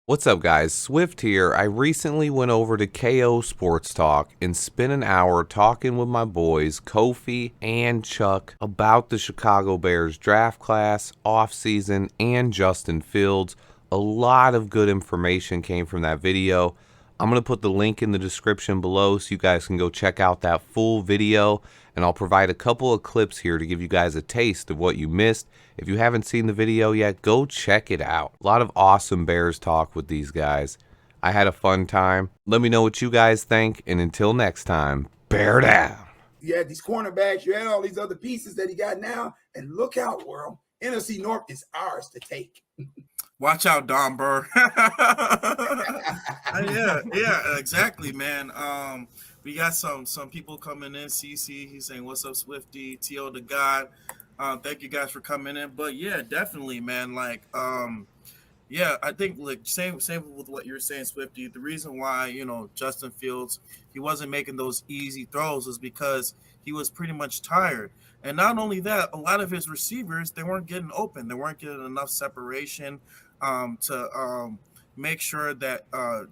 What's up, guys? Swift here. I recently went over to KO Sports Talk and spent an hour talking with my boys, Kofi and Chuck, about the Chicago Bears draft class, offseason, and Justin Fields. A lot of good information came from that video. I'm going to put the link in the description below so you guys can go check out that full video, and I'll provide a couple of clips here to give you guys a taste of what you missed. If you haven't seen the video yet, go check it out. A lot of awesome Bears talk with these guys. I had a fun time. Let me know what you guys think, and until next time, bear down. You had these cornerbacks, you had all these other pieces that he got now, and look out, world. NFC North is ours to take. Watch out, Don Burr. yeah, exactly, man. We got some people coming in. CC, he's saying, "What's up, Swifty?" To the God. Thank you guys for coming in. But yeah, definitely, man. Like, yeah, I think like same with what you're saying, Swifty. The reason why Justin Fields he wasn't making those easy throws is because he was pretty much tired. And not only that, a lot of his receivers they weren't getting open. They weren't getting enough separation to make sure that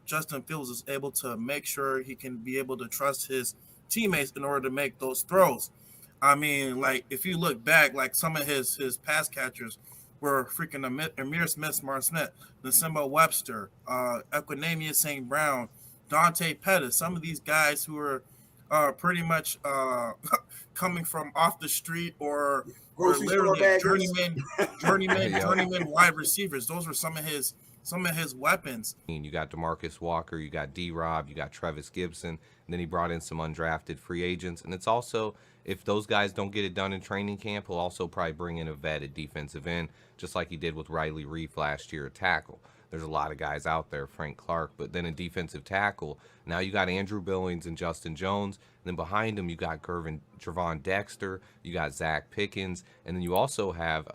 Justin Fields is able to make sure he can be able to trust his teammates in order to make those throws. I mean, like if you look back, like some of his pass catchers were freaking Amir Smith, Mark Smith, Nsimba Webster, Equinemius St. Brown, Dante Pettis. Some of these guys who are pretty much coming from off the street or literally journeyman wide receivers. Those were some of his weapons. You got DeMarcus Walker, you got D-Rob, you got Trevis Gibson, and then he brought in some undrafted free agents. And it's also, if those guys don't get it done in training camp, he'll also probably bring in a vet at defensive end, just like he did with Riley Reef last year at tackle. There's a lot of guys out there, Frank Clark, but then a defensive tackle. Now you got Andrew Billings and Justin Jones. And then behind him, you got Trevon Dexter, you got Zach Pickens, and then you also have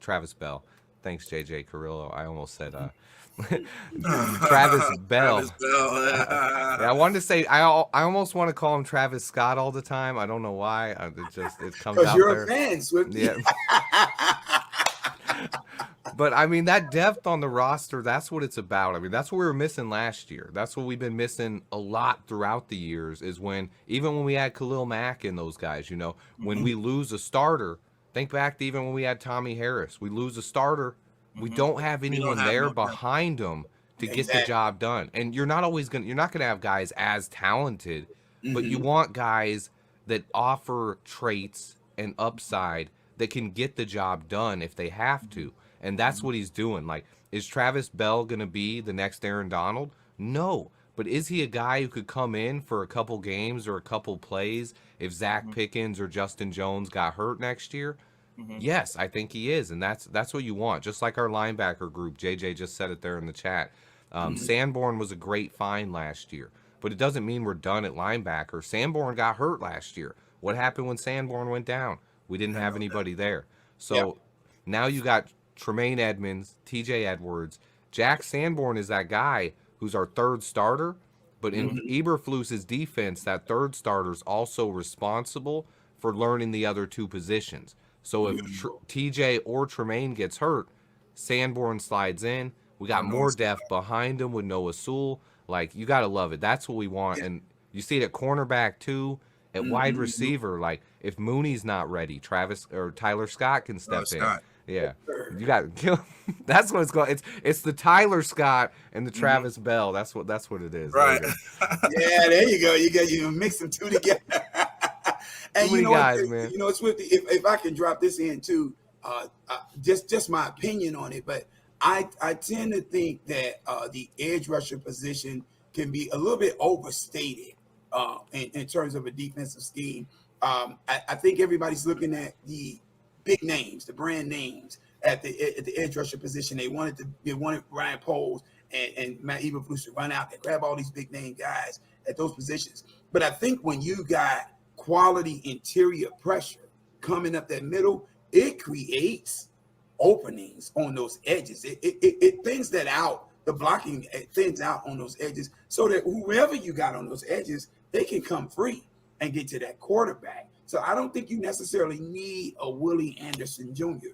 Travis Bell. Thanks, JJ Carrillo. I almost said Travis Bell. I wanted to say I almost want to call him Travis Scott all the time. I don't know why. It comes out there. You're a fan, Swifty. Yeah. But I mean, that depth on the roster, that's what it's about. I mean, that's what we were missing last year. That's what we've been missing a lot throughout the years, is even when we had Khalil Mack and those guys, when we lose a starter, think back to even when we had Tommy Harris. We lose a starter, we don't have anyone there behind him to get the job done. And you're not going to have guys as talented, but you want guys that offer traits and upside that can get the job done if they have to. And that's what he's doing. Like, is Travis Bell going to be the next Aaron Donald? No. But is he a guy who could come in for a couple games or a couple plays if Zach Pickens or Justin Jones got hurt next year? Yes, I think he is. And that's what you want. Just like our linebacker group. JJ just said it there in the chat. Sanborn was a great find last year. But it doesn't mean we're done at linebacker. Sanborn got hurt last year. What happened when Sanborn went down? We didn't have anybody there. So now you got Tremaine Edmonds, TJ Edwards. Jack Sanborn is that guy who's our third starter, but in Eberflus's defense, that third starter is also responsible for learning the other two positions. So if TJ or Tremaine gets hurt, Sanborn slides in. We got more depth behind him with Noah Sewell. Like, you got to love it. That's what we want. And you see it at cornerback too, at wide receiver. Like, if Mooney's not ready, Tyler Scott can step in. Yeah, you got to kill. That's what it's called. It's the Tyler Scott and the Travis Bell. That's what it is. Right. Yeah, there you go. You mix them two together. And too many guys, man. Swifty, if I can drop this in too, just my opinion on it, but I tend to think that the edge rusher position can be a little bit overstated in terms of a defensive scheme. I think everybody's looking at the big names, the brand names at the edge rusher position. They wanted Ryan Poles and Matt Eberflus to run out and grab all these big name guys at those positions. But I think when you got quality interior pressure coming up that middle, it creates openings on those edges. It thins that out. The blocking thins out on those edges so that whoever you got on those edges, they can come free and get to that quarterback. So I don't think you necessarily need a Willie Anderson Jr.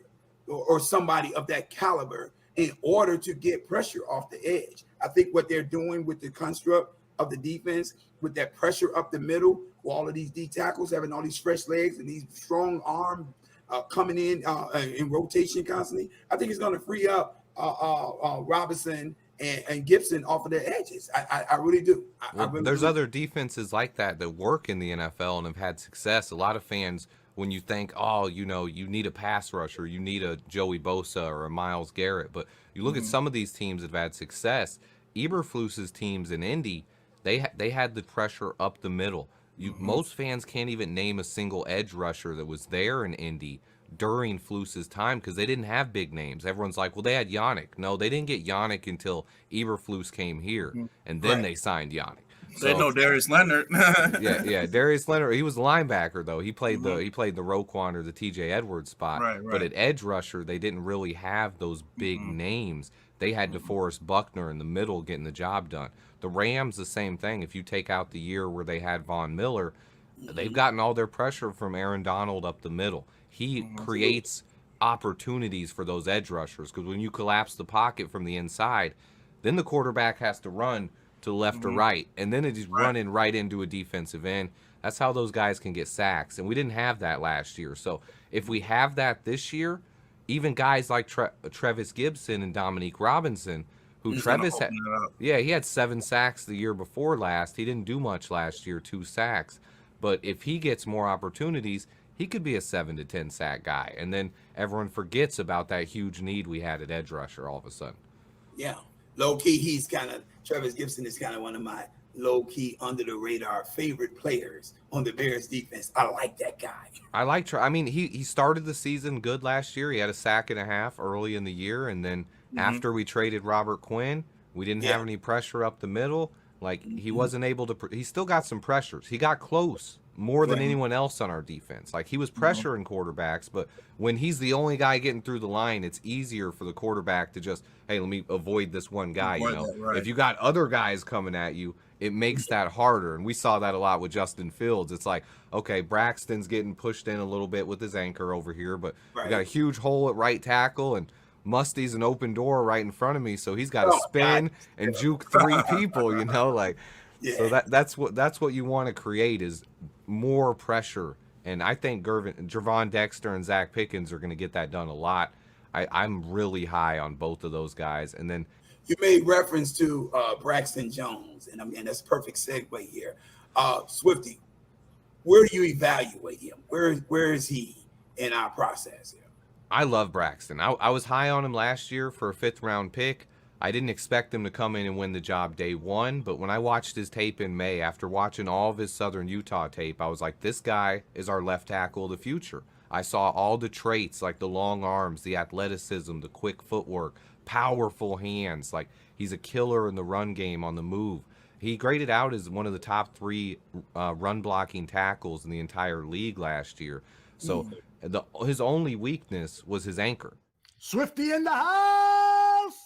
or somebody of that caliber in order to get pressure off the edge. I think what they're doing with the construct of the defense, with that pressure up the middle, with all of these D tackles having all these fresh legs and these strong arms coming in rotation constantly, I think it's going to free up Robinson and Gibson off of their edges. I really do. I really There's do. other defenses like that work in the NFL and have had success. A lot of fans, when you think, oh, you need a pass rusher, you need a Joey Bosa or a Myles Garrett, but you look at some of these teams that have had success. Eberflus's teams in Indy, they had the pressure up the middle. Most fans can't even name a single edge rusher that was there in Indy during Flus's time because they didn't have big names. Everyone's like, well, they had Yannick. No, they didn't get Yannick until Eberflus came here, and then they signed Yannick. They know Darius Leonard. yeah, Darius Leonard. He was a linebacker though. He played the Roquan or the TJ Edwards spot. Right. But at edge rusher, they didn't really have those big names. They had DeForest Buckner in the middle getting the job done. The Rams, the same thing. If you take out the year where they had Von Miller, they've gotten all their pressure from Aaron Donald up the middle. He creates opportunities for those edge rushers because when you collapse the pocket from the inside, then the quarterback has to run to the left or right, and then it's running right into a defensive end. That's how those guys can get sacks, and we didn't have that last year. So if we have that this year, even guys like Trevis Gibson and Dominique Robinson, who Trevis had, he had 7 sacks the year before last. He didn't do much last year, 2 sacks. But if he gets more opportunities, he could be a 7 to 10 sack guy. And then everyone forgets about that huge need we had at edge rusher all of a sudden. Yeah. Low key, Travis Gibson is kind of one of my low key under the radar favorite players on the Bears defense. I like that guy. He started the season good last year. He had a sack and a half early in the year. And then after we traded Robert Quinn, we didn't have any pressure up the middle. Like he wasn't able to, he still got some pressures. He got close more than anyone else on our defense. Like he was pressuring quarterbacks, but when he's the only guy getting through the line, it's easier for the quarterback to just, hey, let me avoid this one guy. If you got other guys coming at you, it makes that harder. And we saw that a lot with Justin Fields. It's like, okay, Braxton's getting pushed in a little bit with his anchor over here, but we got a huge hole at right tackle and Musty's an open door right in front of me, so he's got to spin and juke 3 people, So that's what you want to create is more pressure. And I think Gervon Dexter and Zach Pickens are going to get that done a lot. I'm really high on both of those guys. And then you made reference to Braxton Jones, and that's a perfect segue here. Swifty, where do you evaluate him? Where is he in our process here? I love Braxton. I was high on him last year for a 5th round pick. I didn't expect him to come in and win the job day one, but when I watched his tape in May, after watching all of his Southern Utah tape, I was like, this guy is our left tackle of the future. I saw all the traits like the long arms, the athleticism, the quick footwork, powerful hands. Like he's a killer in the run game on the move. He graded out as one of the top 3 run blocking tackles in the entire league last year. So his only weakness was his anchor. Swifty in the house.